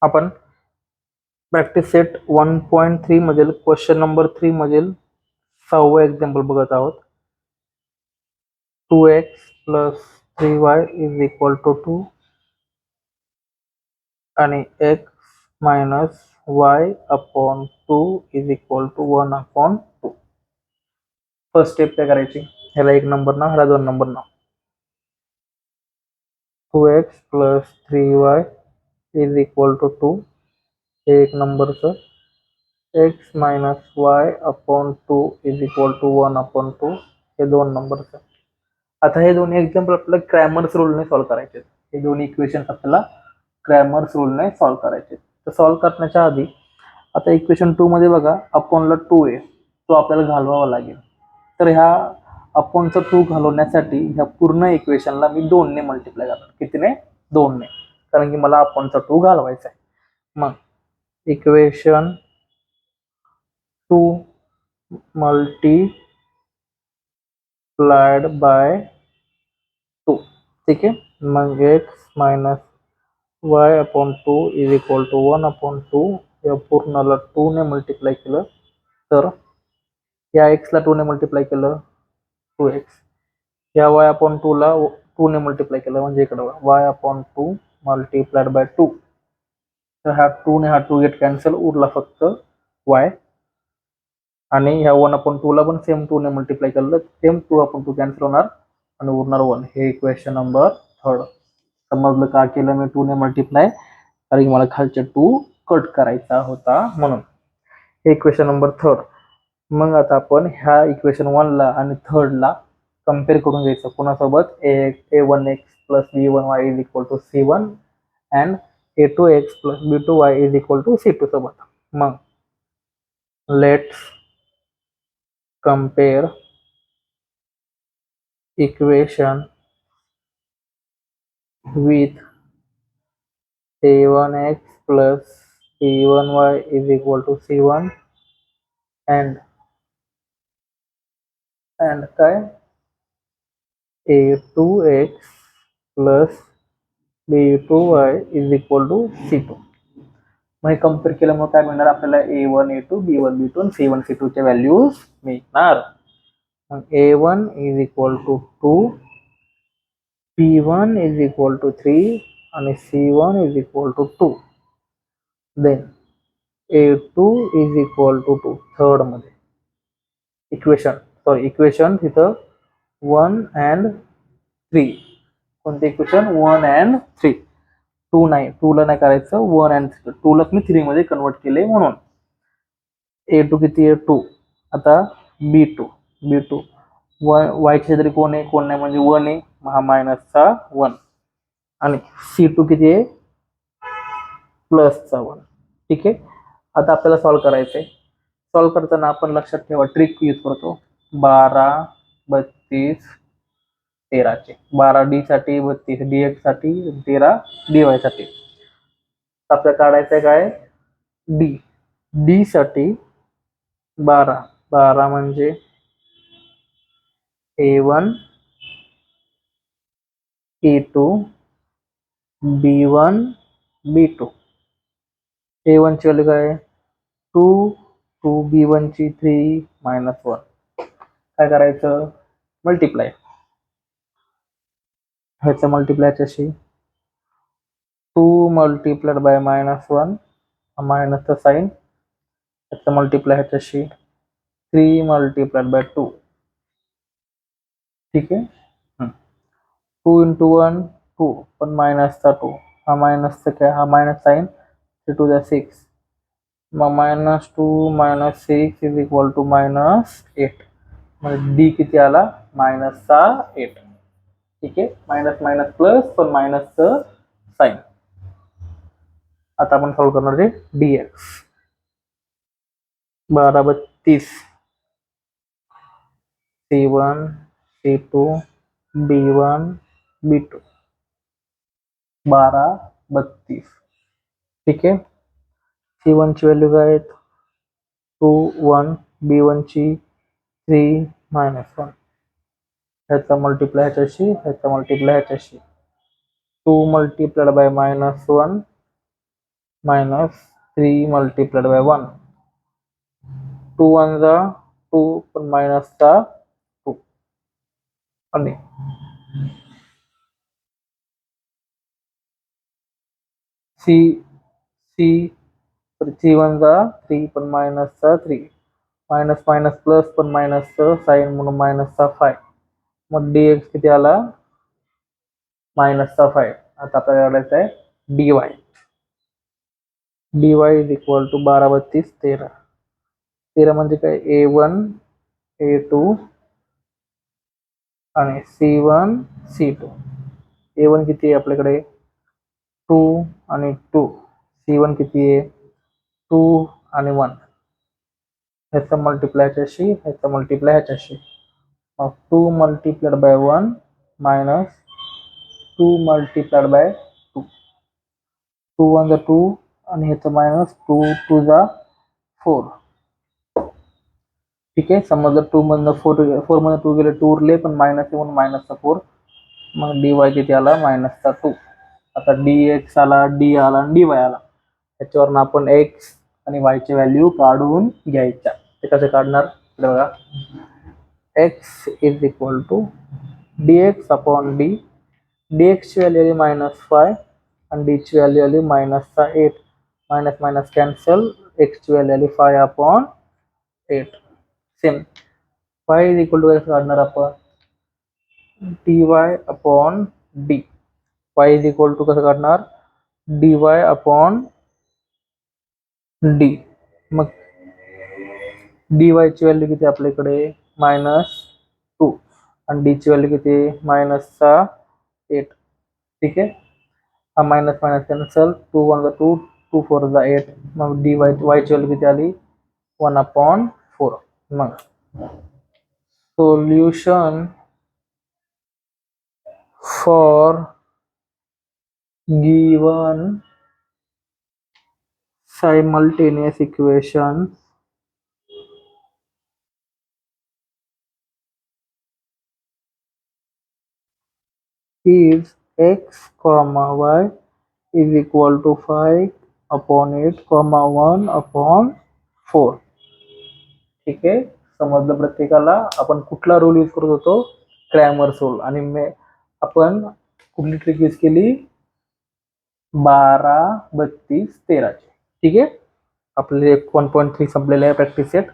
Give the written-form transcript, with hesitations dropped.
आपण practice set 1.3 मधील question number 3 मधील 6वं एक्झाम्पल बघत आहोत. 2x plus 3y is equal to 2 आणि x minus y upon 2 is equal to 1 upon 2. First step काय करायची, ह्याला 1 नंबर नाव, ह्याला 2 number now. 2x plus 3y is equal to 2 हे 1 नंबरचं. x minus y upon 2 is equal to 1 upon 2 हे 2 नंबरचं. आता हे दोन्ही एक्झाम्पल आपल्याला क्रॅमर्स रूलने सॉल्व्ह करायचे. हे दोन्ही इक्वेशन आपल्याला क्रॅमर्स रूलने सॉल्व्ह करायचे. तर सॉल्व्ह करण्याच्या आधी आता इक्वेशन 2 मध्ये बघा अपॉनला 2 आहे, तो आपल्याला घालवावा लागेल. तर ह्या अपॉनचा 2 घालवण्यासाठी ह्या पूर्ण इक्वेशनला मी 2 ने मल्टिप्लाय करणार. कितीने? 2 ने, कारण की मला अपॉनचा 2 घालवायचा आहे. मग इक्वेशन 2 मल्टीप्लाइड बाय 2. ठीक आहे. मग x minus y upon 2 is equal to 1 upon 2. या पूर्णला 2 ने मल्टिप्लाय केलं तर या x ला 2 ने मल्टिप्लाय केलं 2x, या y अपॉन 2 ला 2 ने मल्टिप्लाय केलं म्हणजे इकडे y अपॉन 2 मल्टिप्लाइड बाय 2. तर हा 2 ने हा 2 गेट कॅन्सल, उरला फक्त y. आणि ह्या 1 अपॉन 2 ला पण सेम 2 ने मल्टिप्लाय केलं, सेम 2 अपॉन 2 कॅन्सल होणार आणि उरणार 1. हे इक्वेशन नंबर 3. समजलं का केलं मी 2 ने मल्टिप्लाय? कारण मला खालचे 2 कट करायचा होता म्हणून. हे इक्वेशन नंबर 3. मग आता आपण ह्या इक्वेशन 1 ला आणि 3 ला कम्पेअर करून घ्यायचं. कोणासोबत? a1x plus b1y is equal to c1 and a2x plus b2y is equal to c2 सोबत. मग let's compare equation with a1x plus b1y is equal to c1 and काय a2x plus b2y is equal to c2. मग हे compare केल्यामुळे काय मिळणार आपल्याला? a1 a2 b1 b2 आणि c1 c2 च्या व्हॅल्यूज मिळणार. मग a1 is equal to 2, b1 is equal to 3 आणि c1 is equal to 2. then a2 is equal to 2 third मध्ये इक्वेशन तिथं 1 and 3. कोणते इक्वेशन? 1 and 3. 2 नाही, 2 ला नाही करायचं, 1 and 3. 2 ला मी 3 मध्ये कन्वर्ट केले म्हणून. a2 किती आहे? 2. आता b2 y च्या शेजारी कोण आहे? कोण नाही म्हणजे 1 आहे, हा मायनसचा 1. आणि c2 किती आहे? प्लसचा 1. ठीक आहे. आता आपल्याला सॉल्व्ह करायचंय. सॉल्व्ह करताना आपण लक्षात ठेवा, ट्रिक यूज करतो. 12 32 13 चे 12 डी साठी, 32 dx साठी, 13 dy साठी. आपल्याला काढायचंय काय? डी साठी 12 म्हणजे a1 a2 b1 b2. a1 ची व्हॅल्यू काय? 2 b1 ची 3 मायनस 1. काय करायचं? मल्टिप्लाय. ह्याचं मल्टिप्लाय ह्याच्याशी 2 मल्टिप्लाइड बाय मायनस 1, मायनसचा साइन. ह्याचं मल्टिप्लाय ह्याच्याशी 3 मल्टिप्लाइड बाय 2. ठीक आहे. 2 इंटू 1 2, पण मायनसचा 2, हा मायनसचा काय? हा मायनस साइन, 3 टू 6. मग minus 2 minus 6 is equal to minus 8. म्हणजे डी किती आला? मायनसचा 8. ठीक आहे. मायनस मायनस प्लस, पण मायनसचं साइन. आता आपण सॉल्व्ह करणार आहे dx. 12 32 c1 c2 b1 b2 12 32. ठीक आहे. c1 ची व्हॅल्यू काय आहेत? 2 1, b1 ची 3 मायनस 1. ह्याचा मल्टिप्लाय ह्याच्याशी, ह्याचा मल्टिप्लाय ह्याच्याशी. 2 multiplied by minus 1 minus 3 multiplied by 1. 2 1 जा 2 पण minus चा 2 आणि C C तर 3 1 जा 3 पण minus चा 3 मायनस मायनस प्लस पण मायनसचं साईन म्हणून मायनसचा 5. मग dx किती आला मायनसचा 5. आता आपल्याला काढायचं आहे dy. dy is equal to 12 32 13. 13 म्हणजे काय a1 a2 आणि c1 c2. a1 किती आहे आपल्याकडे 2 आणि 2. c1 किती आहे 2 आणि 1. ह्याचा मल्टिप्लाय ह्याच्याशी ह्याचा मल्टिप्लाय ह्याच्याशी. मग 2 multiplied by 1 minus 2 multiplied by 2. 2 1 जा 2 आणि ह्याचं मायनस 2 2 जा 4. ठीक आहे. समजा 2 मधनं 4 मध्ये 2 गेले 2 उरले पण मायनस आहे म्हणून मायनसचा 4. मग dy किती आला मायनसचा 2. आता dx आला d आला आणि dy आला. त्याच्यावरून आपण x आणि y ची व्हॅल्यू काढून घ्यायच्या. ते कसे काढणार बघा. x is equal to dx upon d. dx ची व्हॅल्यू आली -5 आणि d ची व्हॅल्यू आली -8. Minus minus cancel. x ची व्हॅल्यू आली 5 upon 8. Same y is equal to कसं काढणार आपण dy upon d. y is equal to कसं काढणार dy अपॉन d. मग dy ची व्हॅल्यू किती आपल्याकडे -2 आणि d ची व्हॅल्यू किती -8. ठीक आहे. हा मायनस मायनस कॅन्सल. 2 1 जा 2 2 4 जा 8. मग dy y ची व्हॅल्यू किती आली 1/4. मग solution for given simultaneous equation is x comma y is equal to 5 upon 8 comma 1 upon 4. ठीक आहे. समजलं प्रत्येकाला. आपण कुठला रूल यूज करत होतो क्रॅमर्स रूल. आणि आपण कुठली ट्रिक यूज केली 12 32 13 ची. ठीक आहे. आपले 1.3 संपलेले आहे प्रॅक्टिस सेट.